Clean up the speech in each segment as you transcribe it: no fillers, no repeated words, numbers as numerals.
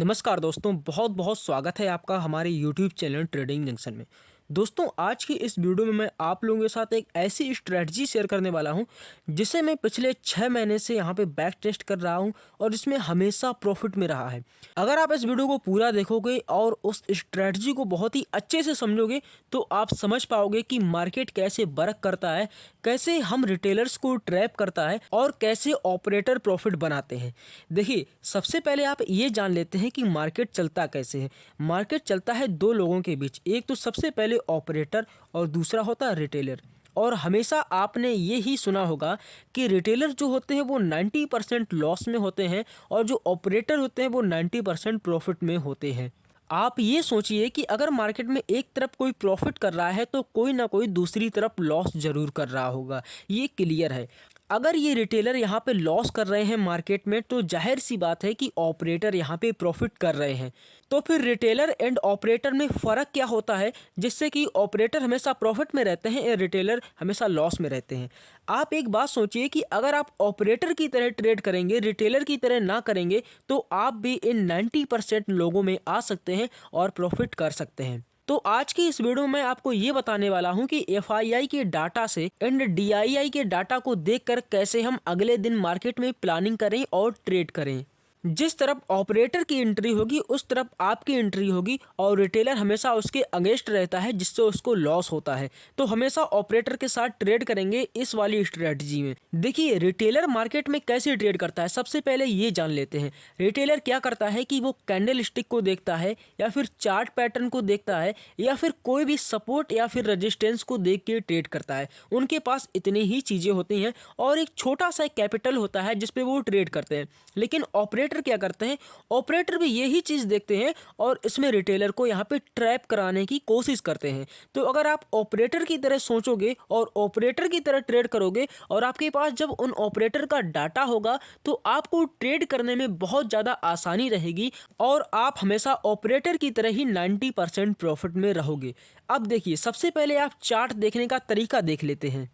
नमस्कार दोस्तों, बहुत बहुत स्वागत है आपका हमारे YouTube चैनल ट्रेडिंग जंक्शन में। दोस्तों, आज की इस वीडियो में मैं आप लोगों के साथ एक ऐसी स्ट्रेटजी शेयर करने वाला हूं जिसे मैं पिछले 6 महीने से यहां पे बैक टेस्ट कर रहा हूं और इसमें हमेशा प्रॉफिट में रहा है। अगर आप इस वीडियो को पूरा देखोगे और उस स्ट्रेटजी को बहुत ही अच्छे से समझोगे तो आप समझ पाओगे कि मार्केट कैसे वर्क करता है, कैसे हम रिटेलर्स को ट्रैप करता है और कैसे ऑपरेटर प्रॉफिट बनाते हैं। देखिए, सबसे पहले आप ये जान लेते हैं कि मार्केट चलता कैसे है। मार्केट चलता है दो लोगों के बीच, एक तो सबसे पहले ऑपरेटर और दूसरा होता है रिटेलर। और हमेशा आपने ये ही सुना होगा कि रिटेलर जो होते हैं वो 90% लॉस में होते हैं और जो ऑपरेटर होते हैं वो 90% प्रॉफिट में होते हैं। आप ये सोचिए कि अगर मार्केट में एक तरफ कोई प्रॉफिट कर रहा है तो कोई ना कोई दूसरी तरफ लॉस जरूर कर रहा होगा, ये क्लियर है। अगर ये रिटेलर यहाँ पे लॉस कर रहे हैं मार्केट में तो जाहिर सी बात है कि ऑपरेटर यहाँ पे प्रॉफिट कर रहे हैं। तो फिर रिटेलर एंड ऑपरेटर में फ़र्क क्या होता है जिससे कि ऑपरेटर हमेशा प्रॉफिट में रहते हैं और रिटेलर हमेशा लॉस में रहते हैं। आप एक बात सोचिए कि अगर आप ऑपरेटर की तरह ट्रेड करेंगे, रिटेलर की तरह ना करेंगे, तो आप भी इन 90% लोगों में आ सकते हैं और प्रॉफिट कर सकते हैं। तो आज की इस वीडियो में आपको ये बताने वाला हूं कि एफआईआई के डाटा से एंड डीआईआई के डाटा को देखकर कैसे हम अगले दिन मार्केट में प्लानिंग करें और ट्रेड करें। जिस तरफ ऑपरेटर की एंट्री होगी उस तरफ आपकी एंट्री होगी और रिटेलर हमेशा उसके अगेंस्ट रहता है जिससे उसको लॉस होता है। तो हमेशा ऑपरेटर के साथ ट्रेड करेंगे इस वाली स्ट्रेटजी में। देखिए, रिटेलर मार्केट में कैसे ट्रेड करता है, सबसे पहले ये जान लेते हैं। रिटेलर क्या करता है कि वो कैंडल स्टिक को देखता है या फिर चार्ट पैटर्न को देखता है या फिर कोई भी सपोर्ट या फिर रेजिस्टेंस को देख के ट्रेड करता है। उनके पास इतनी ही चीज़ें होती हैं और एक छोटा सा कैपिटल होता है जिसपे वो ट्रेड करते हैं। लेकिन ऑपरेटर क्या करते हैं, ऑपरेटर भी यही चीज देखते हैं और इसमें रिटेलर को यहाँ पे ट्रैप कराने की कोशिश करते हैं। तो अगर आप ऑपरेटर की तरह सोचोगे और ऑपरेटर की तरह ट्रेड करोगे और आपके पास जब उन ऑपरेटर का डाटा होगा तो आपको ट्रेड करने में बहुत ज़्यादा आसानी रहेगी और आप हमेशा ऑपरेटर की तरह ही 90% प्रॉफिट में रहोगे। अब देखिए, सबसे पहले आप चार्ट देखने का तरीका देख लेते हैं।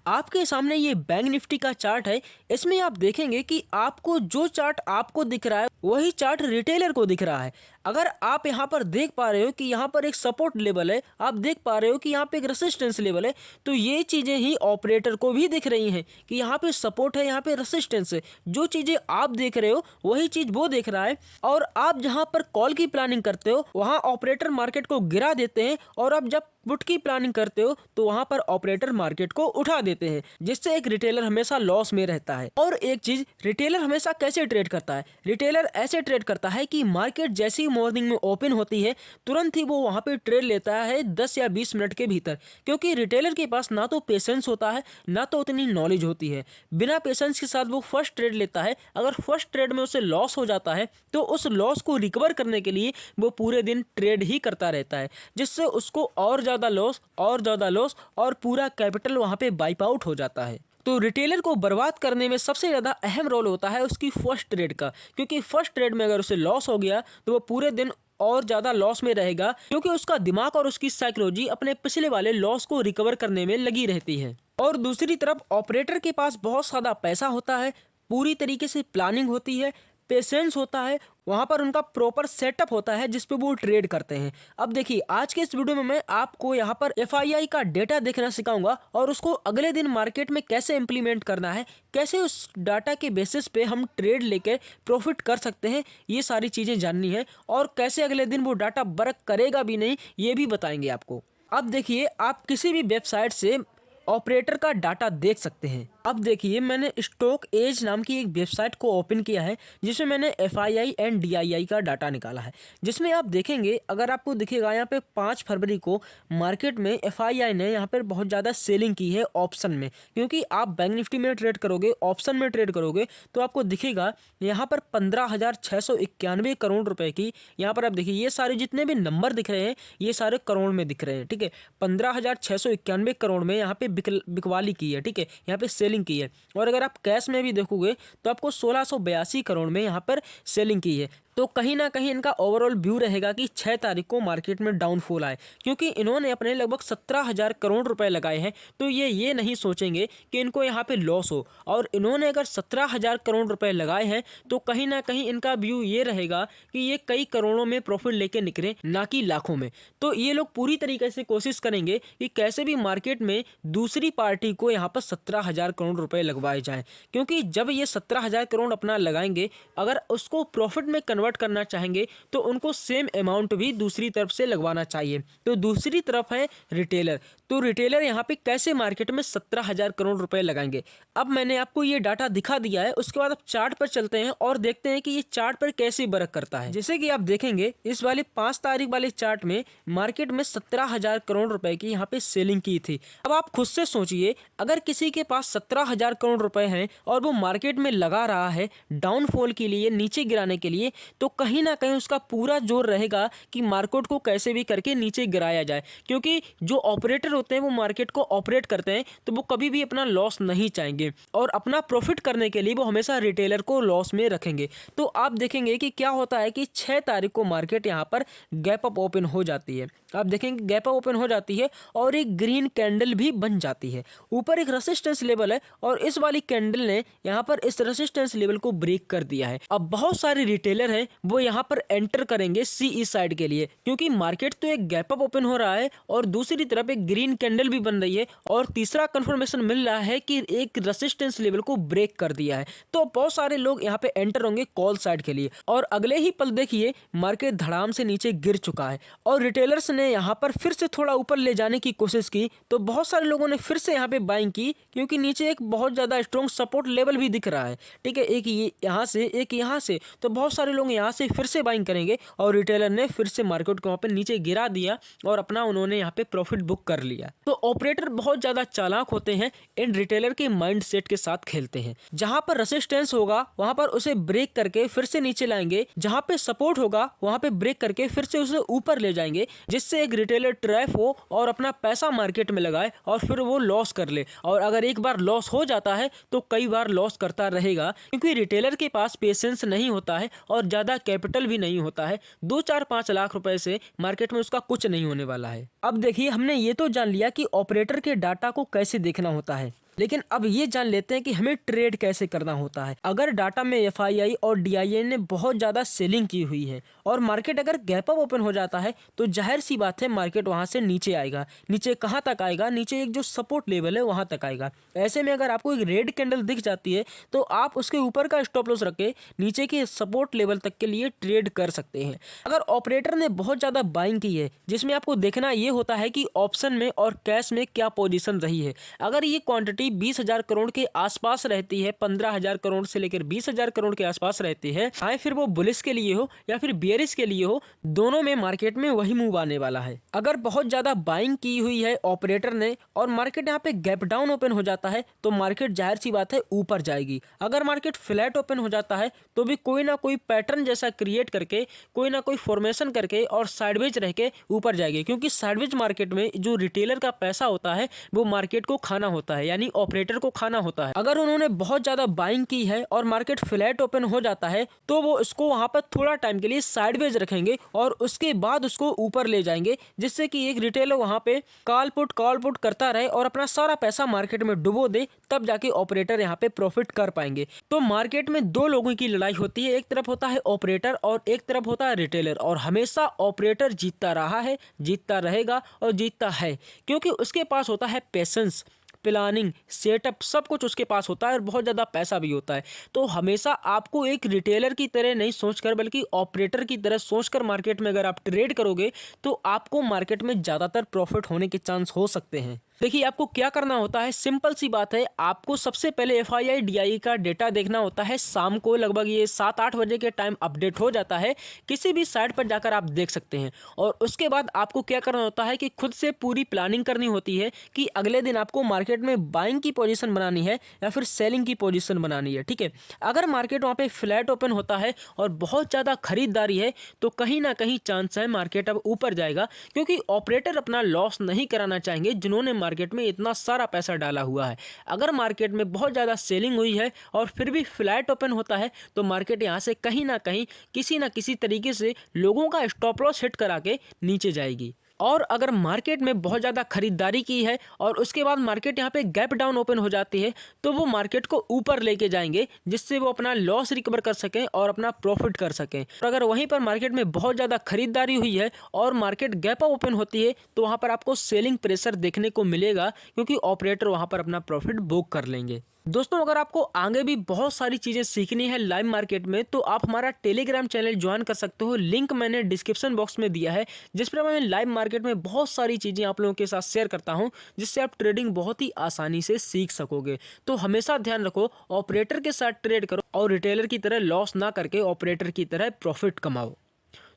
आपके सामने ये बैंक निफ्टी का चार्ट है। इसमें आप देखेंगे कि आपको जो चार्ट आपको दिख रहा है वही चार्ट रिटेलर को दिख रहा है। अगर आप यहाँ पर देख पा रहे हो कि यहाँ पर एक सपोर्ट लेवल है, आप देख पा रहे हो कि यहाँ पे एक रेसिस्टेंस लेवल है, तो ये चीज़ें ही ऑपरेटर को भी दिख रही हैं कि यहाँ पे सपोर्ट है, यहाँ पे रेसिस्टेंस है। जो चीज़ें आप देख रहे हो वही चीज़ वो देख रहा है। और आप जहाँ पर कॉल की प्लानिंग करते हो वहाँ ऑपरेटर मार्केट को गिरा देते हैं और आप जब पुट की प्लानिंग करते हो तो वहां पर ऑपरेटर मार्केट को उठा देते हैं, जिससे एक रिटेलर हमेशा लॉस में रहता है। और एक चीज, रिटेलर हमेशा कैसे ट्रेड करता है, रिटेलर ऐसे ट्रेड करता है कि मार्केट जैसे ही मॉर्निंग में ओपन होती है तुरंत ही वो वहां पे ट्रेड लेता है 10 या 20 मिनट के भीतर। क्योंकि रिटेलर के पास ना तो पेशेंस होता है ना तो उतनी नॉलेज होती है। बिना पेशेंस के साथ वो फर्स्ट ट्रेड लेता है। अगर फर्स्ट ट्रेड में उसे लॉस हो जाता है तो उस लॉस को रिकवर करने के लिए वो पूरे दिन ट्रेड ही करता रहता है, जिससे उसको और ज़्यादा लॉस और पूरा कैपिटल वहां पे वाइप आउट हो जाता है। तो रिटेलर को बर्बाद करने में सबसे ज़्यादा अहम रोल होता है उसकी फर्स्ट ट्रेड का, क्योंकि फर्स्ट ट्रेड में अगर उसे लॉस हो गया तो वो पूरे दिन और ज़्यादा लॉस में रहेगा, क्योंकि उसका दिमाग और उसकी साइकोलॉजी अपने पिछले वाले लॉस को रिकवर करने में लगी रहती है। और दूसरी तरफ ऑपरेटर के पास बहुत ज़्यादा पैसा होता है, पूरी तरीके से प्लानिंग होती है, पेशेंस होता है, वहाँ पर उनका प्रॉपर सेटअप होता है जिस पे वो ट्रेड करते हैं। अब देखिए, आज के इस वीडियो में मैं आपको यहाँ पर एफआईआई का डेटा देखना सिखाऊंगा और उसको अगले दिन मार्केट में कैसे इम्प्लीमेंट करना है, कैसे उस डाटा के बेसिस पे हम ट्रेड लेकर प्रॉफिट कर सकते हैं, ये सारी चीज़ें जाननी है। और कैसे अगले दिन वो डाटा वर्क करेगा भी नहीं ये भी बताएंगे आपको। अब देखिए, आप किसी भी वेबसाइट से ऑपरेटर का डाटा देख सकते हैं। अब देखिए, मैंने स्टॉक एज नाम की एक वेबसाइट को ओपन किया है जिसमें मैंने एफआईआई एंड डीआईआई का डाटा निकाला है। जिसमें आप देखेंगे, अगर आपको दिखेगा यहाँ पे 5 फरवरी को मार्केट में एफआईआई ने यहाँ पर बहुत ज़्यादा सेलिंग की है ऑप्शन में। क्योंकि आप बैंक निफ्टी में ट्रेड करोगे, ऑप्शन में ट्रेड करोगे तो आपको दिखेगा यहाँ पर 15,691 करोड़ रुपए की, यहाँ पर आप देखिए ये सारे जितने भी नंबर दिख रहे हैं ये सारे करोड़ में दिख रहे हैं। ठीक है, 15,691 करोड़ में यहाँ पे बिकवाली की है। ठीक है, यहाँ पे सेलिंग की है। और अगर आप कैश में भी देखोगे तो आपको 1682 करोड़ में यहाँ पर सेलिंग की है। तो कहीं ना कहीं इनका ओवरऑल व्यू रहेगा कि 6 तारीख को मार्केट में डाउनफॉल आए, क्योंकि इन्होंने अपने लगभग 17,000 करोड़ रुपए लगाए हैं। तो ये नहीं सोचेंगे कि इनको यहाँ पे लॉस हो, और इन्होंने अगर 17,000 करोड़ रुपए लगाए हैं तो कहीं ना कहीं इनका व्यू ये रहेगा कि ये कई करोड़ों में प्रॉफिट लेके निकले, ना कि लाखों में। तो ये लोग पूरी तरीके से कोशिश करेंगे कि कैसे भी मार्केट में दूसरी पार्टी को यहाँ पर 17,000 करोड़ रुपए लगवाए जाएं, क्योंकि जब ये 17,000 करोड़ अपना लगाएंगे, अगर उसको प्रॉफिट में कन्वर्ट करना चाहेंगे तो उनको सेम अमाउंट भी दूसरी तरफ से लगवाना चाहिए। तो दूसरी तरफ है रिटेलर। तो रिटेलर यहाँ पे कैसे मार्केट में 17,000 करोड़ रुपए लगाएंगे। अब मैंने आपको ये डाटा दिखा दिया है, उसके बाद आप चार्ट पर चलते हैं और देखते हैं कि ये चार्ट पर कैसे वर्क करता है। जैसे कि आप देखेंगे इस वाले 5 तारीख वाले चार्ट में मार्केट में 17,000 करोड़ रुपए की यहाँ पे सेलिंग की थी। अब आप खुद से सोचिए, अगर किसी के पास 17,000 करोड़ रुपए हैं और वो मार्केट में लगा रहा है डाउनफॉल के लिए, नीचे गिराने के लिए, तो कहीं ना कहीं उसका पूरा जोर रहेगा कि मार्केट को कैसे भी करके नीचे गिराया जाए, क्योंकि जो ऑपरेटर होते हैं वो मार्केट को ऑपरेट करते हैं, तो वो कभी भी अपना लॉस नहीं चाहेंगे और अपना प्रॉफिट करने के लिए वो हमेशा रिटेलर को लॉस में रखेंगे। तो आप देखेंगे कि क्या होता है कि 6 तारीख को मार्केट यहाँ पर गैप अप ओपन हो जाती है। आप देखेंगे गैप अप ओपन हो जाती है और एक ग्रीन कैंडल भी बन जाती है। ऊपर एक रेजिस्टेंस लेवल है और इस वाली कैंडल ने यहाँ पर इस रेजिस्टेंस लेवल को ब्रेक कर दिया है। अब बहुत सारे रिटेलर हैं वो यहाँ पर एंटर करेंगे सीई साइड के लिए, क्योंकि मार्केट तो एक गैप अप ओपन हो रहा है और दूसरी तरफ एक ग्रीन कैंडल भी बन रही है और तीसरा कंफर्मेशन मिल रहा है कि एक रेजिस्टेंस लेवल को ब्रेक कर दिया है। तो बहुत सारे लोग यहाँ पे एंटर होंगे कॉल साइड के लिए और अगले ही पल देखिए मार्केट धड़ाम से नीचे गिर चुका है और रिटेलर्स ने यहाँ पर फिर से थोड़ा ऊपर ले जाने की कोशिश की। तो बहुत सारे लोगों ने फिर से यहाँ पे बाइंग की, क्योंकि नीचे एक बहुत ज्यादा स्ट्रॉन्ग सपोर्ट लेवल भी दिख रहा है। ठीक है, एक यहाँ से एक यहाँ से, तो बहुत सारे लोग यहाँ से फिर से बाइंग करेंगे और रिटेलर ने फिर से मार्केट को वहाँ पे नीचे गिरा दिया और अपना उन्होंने यहाँ पे प्रॉफिट बुक कर लिया। तो ऑपरेटर बहुत ज्यादा चालाक होते हैं, इन रिटेलर के माइंड सेट के साथ खेलते हैं। जहां पर रेजिस्टेंस होगा वहां पर उसे ब्रेक करके फिर से नीचे लाएंगे, जहां पे सपोर्ट होगा वहां पे ब्रेक करके फिर से उसे ऊपर ले जाएंगे, जिससे एक रिटेलर ट्रैप हो और अपना पैसा मार्केट में लगाए और फिर वो लॉस कर ले। और अगर एक बार लॉस हो जाता है तो कई बार लॉस करता रहेगा, क्योंकि रिटेलर के पास पेशेंस नहीं होता है और ज्यादा कैपिटल भी नहीं होता है। 2, 4, 5 लाख रुपए से मार्केट में उसका कुछ नहीं होने वाला है। अब देखिए हमने ये तो जान लिया कि ऑपरेटर के डाटा को कैसे देखना होता है, लेकिन अब ये जान लेते हैं कि हमें ट्रेड कैसे करना होता है। अगर डाटा में एफआईआई और डीआईए ने बहुत ज़्यादा सेलिंग की हुई है और मार्केट अगर गैप अप ओपन हो जाता है तो जाहिर सी बात है मार्केट वहां से नीचे आएगा। नीचे कहाँ तक आएगा? नीचे एक जो सपोर्ट लेवल है वहां तक आएगा। ऐसे में अगर आपको एक रेड कैंडल दिख जाती है तो आप उसके ऊपर का स्टॉप लॉस रख के नीचे के सपोर्ट लेवल तक के लिए ट्रेड कर सकते हैं। अगर ऑपरेटर ने बहुत ज़्यादा बाइंग की है, जिसमें आपको देखना ये होता है कि ऑप्शन में और कैश में क्या पोजीशन रही है। अगर ये क्वांटिटी 20,000 करोड़ के आसपास रहती है, 15,000 करोड़ से लेकर 20,000 करोड़ के आसपास रहती है, चाहे फिर वो बुलिश के लिए हो या फिर बेयरिश के लिए हो, दोनों में मार्केट में वही मूव आने वाला है। अगर बहुत ज्यादा बाइंग की हुई है ऑपरेटर ने और मार्केट यहाँ पे गैप डाउन ओपन हो जाता है तो मार्केट जाहिर सी बात है ऊपर जाएगी। अगर मार्केट फ्लैट ओपन हो जाता है तो भी कोई ना कोई पैटर्न जैसा क्रिएट करके, कोई ना कोई फॉर्मेशन करके और साइडवेज रह के ऊपर जाएगी, क्योंकि साइडवेज मार्केट में जो रिटेलर का पैसा होता है वो मार्केट को खाना होता है, यानी ऑपरेटर को खाना होता है। अगर उन्होंने बहुत ज्यादा बाइंग की है और मार्केट फ्लैट ओपन हो जाता है तो वो इसको वहां पर थोड़ा टाइम के लिए साइडवेज रखेंगे और उसके बाद उसको ऊपर ले जाएंगे, जिससे कि एक रिटेलर वहां पे कॉल पुट करता रहे और अपना सारा पैसा मार्केट में डुबो दे, तब जाके ऑपरेटर यहाँ पे प्रॉफिट कर पाएंगे। तो मार्केट में दो लोगों की लड़ाई होती है, एक तरफ होता है ऑपरेटर और एक तरफ होता है रिटेलर, और हमेशा ऑपरेटर जीतता रहा है, जीतता रहेगा और जीतता है, क्योंकि उसके पास होता है पेशेंस, प्लानिंग, सेटअप, सब कुछ उसके पास होता है और बहुत ज़्यादा पैसा भी होता है। तो हमेशा आपको एक रिटेलर की तरह नहीं सोचकर बल्कि ऑपरेटर की तरह सोचकर मार्केट में अगर आप ट्रेड करोगे तो आपको मार्केट में ज़्यादातर प्रॉफिट होने के चांस हो सकते हैं। देखिए आपको क्या करना होता है, सिंपल सी बात है, आपको सबसे पहले एफआईआई डीआई का डेटा देखना होता है। शाम को लगभग ये 7-8 बजे के टाइम अपडेट हो जाता है, किसी भी साइट पर जाकर आप देख सकते हैं। और उसके बाद आपको क्या करना होता है कि खुद से पूरी प्लानिंग करनी होती है कि अगले दिन आपको मार्केट में बाइंग की पोजीशन बनानी है या फिर सेलिंग की पोजीशन बनानी है। ठीक है, अगर मार्केट वहाँ पे फ्लैट ओपन होता है और बहुत ज़्यादा खरीदारी है तो कहीं ना कहीं चांस है मार्केट अब ऊपर जाएगा, क्योंकि ऑपरेटर अपना लॉस नहीं कराना चाहेंगे। जिन्होंने मार्केट में इतना सारा पैसा डाला हुआ है। अगर मार्केट में बहुत ज़्यादा सेलिंग हुई है और फिर भी फ्लैट ओपन होता है तो मार्केट यहाँ से कहीं ना कहीं किसी ना किसी तरीके से लोगों का स्टॉप लॉस हिट करा के नीचे जाएगी। और अगर मार्केट में बहुत ज़्यादा खरीदारी की है और उसके बाद मार्केट यहाँ पे गैप डाउन ओपन हो जाती है तो वो मार्केट को ऊपर लेके जाएंगे, जिससे वो अपना लॉस रिकवर कर सकें और अपना प्रॉफिट कर सकें। और अगर वहीं पर मार्केट में बहुत ज़्यादा खरीदारी हुई है और मार्केट गैप ओपन होती है तो वहाँ पर आपको सेलिंग प्रेशर देखने को मिलेगा, क्योंकि ऑपरेटर वहाँ पर अपना प्रॉफिट बुक कर लेंगे। दोस्तों, अगर आपको आगे भी बहुत सारी चीज़ें सीखनी है लाइव मार्केट में तो आप हमारा टेलीग्राम चैनल ज्वाइन कर सकते हो। लिंक मैंने डिस्क्रिप्शन बॉक्स में दिया है, जिस पर मैं लाइव मार्केट में बहुत सारी चीज़ें आप लोगों के साथ शेयर करता हूं, जिससे आप ट्रेडिंग बहुत ही आसानी से सीख सकोगे। तो हमेशा ध्यान रखो, ऑपरेटर के साथ ट्रेड करो और रिटेलर की तरह लॉस ना करके ऑपरेटर की तरह प्रॉफिट कमाओ।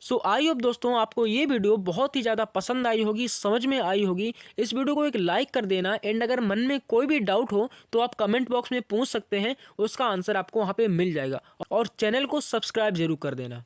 सो आई होप दोस्तों आपको ये वीडियो बहुत ही ज़्यादा पसंद आई होगी, समझ में आई होगी। इस वीडियो को एक लाइक कर देना एंड अगर मन में कोई भी डाउट हो तो आप कमेंट बॉक्स में पूछ सकते हैं, उसका आंसर आपको वहाँ पे मिल जाएगा। और चैनल को सब्सक्राइब जरूर कर देना।